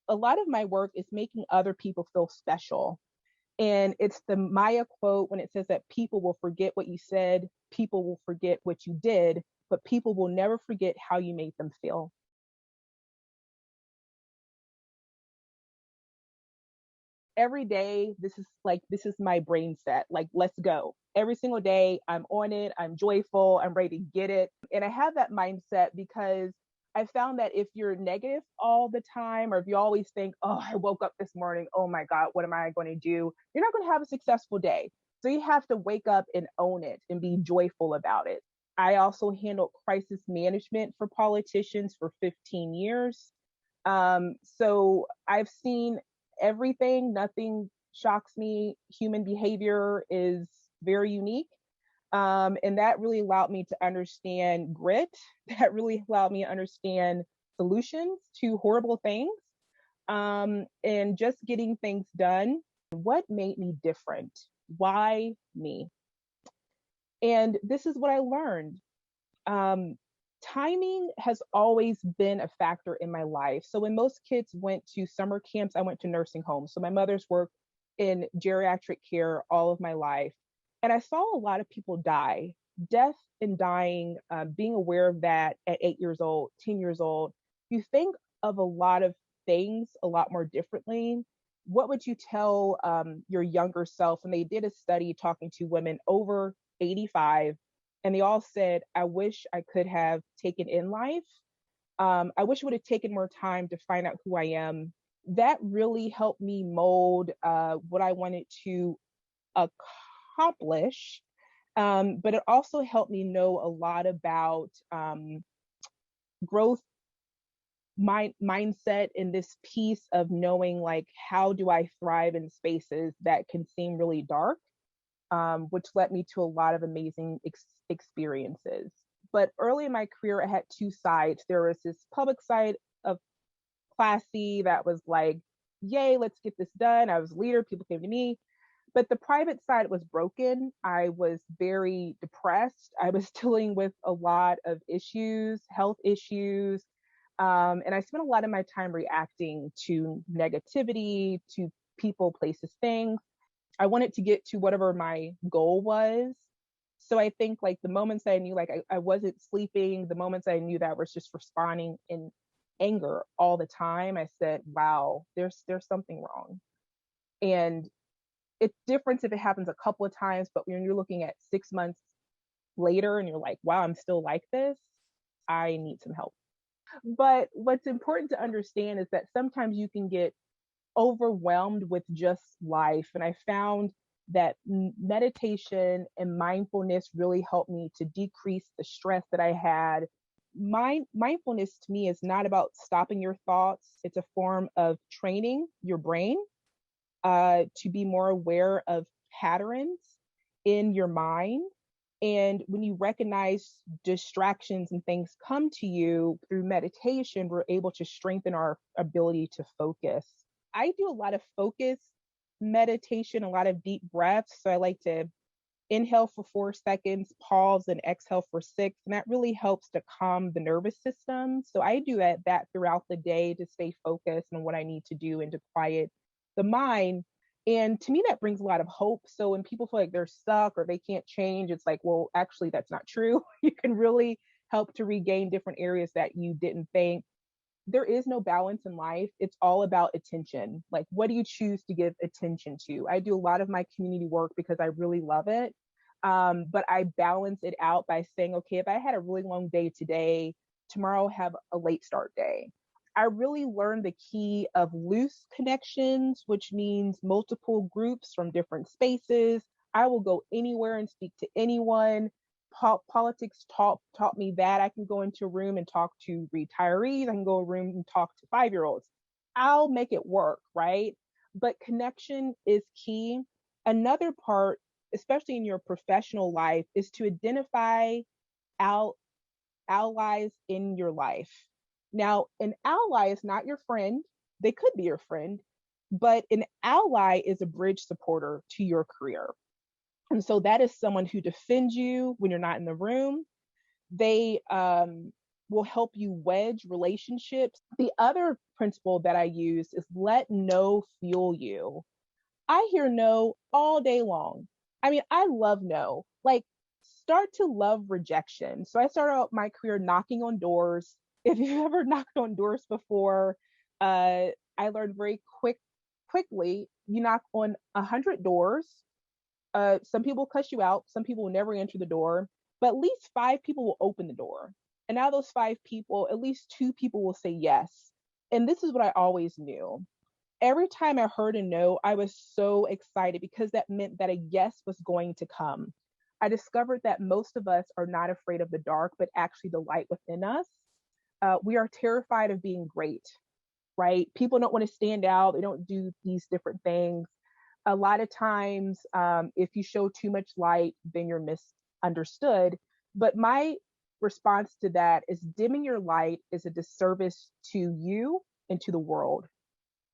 a lot of my work is making other people feel special. And it's the Maya quote when it says that people will forget what you said, people will forget what you did, but people will never forget how you made them feel. Every day, this is my brain set. Like, let's go. Every single day, I'm on it, I'm joyful, I'm ready to get it. And I have that mindset because I found that if you're negative all the time, or if you always think, oh, I woke up this morning, oh my God, what am I going to do? You're not going to have a successful day. So you have to wake up and own it and be joyful about it. I also handled crisis management for politicians for 15 years. So I've seen everything, nothing shocks me. Human behavior is very unique. And that really allowed me to understand grit. That really allowed me to understand solutions to horrible things, and just getting things done. What made me different? Why me? And this is what I learned. Um, Timing has always been a factor in my life. So when most kids went to summer camps, I went to nursing homes. So my mother's worked in geriatric care all of my life. And I saw a lot of people die. Death and dying, being aware of that at 8 years old, 10 years old, you think of a lot of things a lot more differently. What would you tell your younger self? And they did a study talking to women over 85, and they all said, I wish I could have taken in life. I wish I would have taken more time to find out who I am. That really helped me mold what I wanted to accomplish. But it also helped me know a lot about growth mindset in this piece of knowing, like, how do I thrive in spaces that can seem really dark, which led me to a lot of amazing experiences. But early in my career, I had two sides. There was this public side of Klassie that was like, yay, let's get this done. I was a leader, people came to me. But the private side was broken. I was very depressed. I was dealing with a lot of issues, health issues. And I spent a lot of my time reacting to negativity, to people, places, things. I wanted to get to whatever my goal was. So I think, like, the moments I knew, like, I wasn't sleeping, the moments I knew that I was just responding in anger all the time, I said, wow, there's something wrong. And it's different if it happens a couple of times, but when you're looking at 6 months later and you're like, wow, I'm still like this, I need some help. But what's important to understand is that sometimes you can get overwhelmed with just life. And I found that meditation and mindfulness really helped me to decrease the stress that I had. Mindfulness to me is not about stopping your thoughts, it's a form of training your brain to be more aware of patterns in your mind. And when you recognize distractions and things come to you through meditation, we're able to strengthen our ability to focus. I do a lot of focus meditation, a lot of deep breaths. So I like to inhale for 4 seconds, pause, and exhale for 6. And that really helps to calm the nervous system. So I do that throughout the day to stay focused on what I need to do and to quiet the mind. And to me, that brings a lot of hope. So when people feel like they're stuck or they can't change, it's like, well, actually, that's not true. You can really help to regain different areas that you didn't think. There is no balance in life. It's all about attention. Like, what do you choose to give attention to? I do a lot of my community work because I really love it. But I balance it out by saying, okay, if I had a really long day today, tomorrow I'll have a late start day. I really learned the key of loose connections, which means multiple groups from different spaces. I will go anywhere and speak to anyone. Politics taught me that I can go into a room and talk to retirees. I can go to a room and talk to 5-year-olds. I'll make it work, right? But connection is key. Another part, especially in your professional life, is to identify allies in your life. Now, an ally is not your friend. They could be your friend, but an ally is a bridge supporter to your career. And so that is someone who defends you when you're not in the room. They will help you wedge relationships. The other principle that I use is let no fuel you. I hear no all day long. I mean, I love no. Like, start to love rejection. So I started out my career knocking on doors. If you've ever knocked on doors before, I learned very quickly. You knock on 100 doors. Some people cuss you out. Some people will never enter the door, but at least five people will open the door. And now those five people, at least two people will say yes. And this is what I always knew. Every time I heard a no, I was so excited because that meant that a yes was going to come. I discovered that most of us are not afraid of the dark, but actually the light within us. We are terrified of being great, right? People don't want to stand out. They don't do these different things. A lot of times, if you show too much light, then you're misunderstood. But my response to that is dimming your light is a disservice to you and to the world.